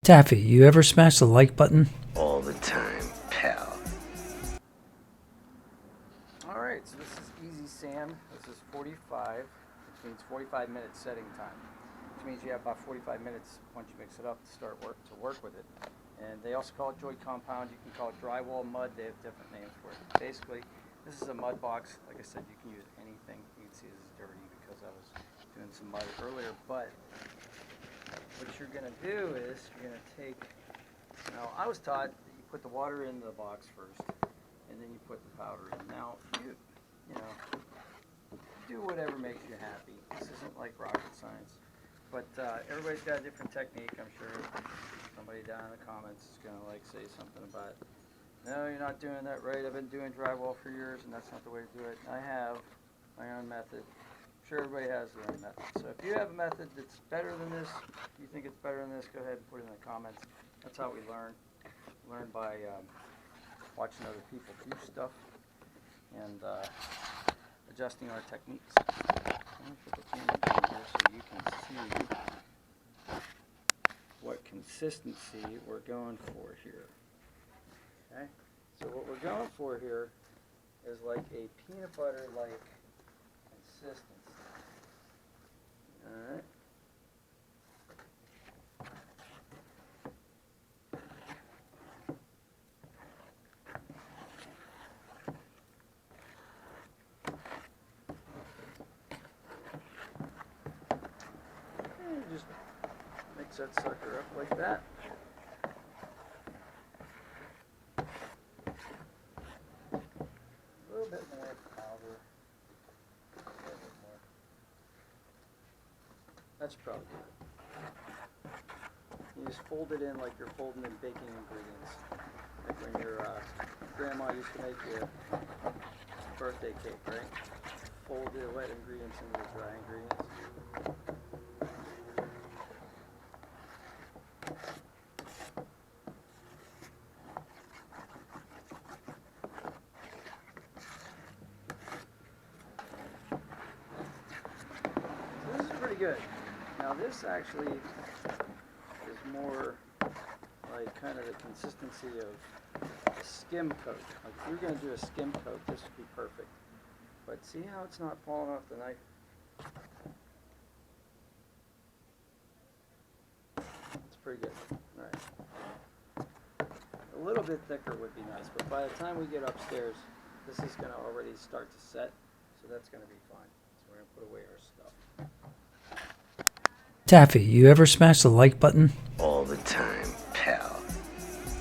Taffy, you ever smash the like button? All the time, pal. Alright, so this is easy sand. This is 45, which means 45 minutes setting time. Which means you have about 45 minutes once you mix it up to start work with it. And they also call it joint compound. You can call it drywall mud. They have different names for it. Basically, this is a mud box. Like I said, you can use anything. You can see this is dirty because I was doing some mud earlier. But what you're going to do is you're going to take, I was taught that you put the water in the box first and then you put the powder in. Now, do whatever makes you happy. This isn't like rocket science. But everybody's got a different technique. I'm sure somebody down in the comments is going to say something about, no, you're not doing that right. I've been doing drywall for years and that's not the way to do it. I have my own method. I'm sure everybody has their own method. So if you have a method that's better than this, if you think it's better than this, go ahead and put it in the comments. That's how we learn. Learn by watching other people do stuff and adjusting our techniques. I'm going to put the camera down here so you can see what consistency we're going for here. Okay? So what we're going for here is like a peanut butter-like consistency. Alright? Just mix that sucker up like that. A little bit more powder. A little bit more. That's probably good. You just fold it in like you're folding in baking ingredients. Like when your grandma used to make you a birthday cake, right? Fold the wet ingredients into the dry ingredients. Good. Now this actually is more like kind of the consistency of a skim coat. Like if you're going to do a skim coat, this would be perfect. But see how it's not falling off the knife? It's pretty good. Alright. A little bit thicker would be nice, but by the time we get upstairs, this is going to already start to set, so that's going to be fine. So we're going to put away our stuff. Taffy, you ever smash the like button? All the time.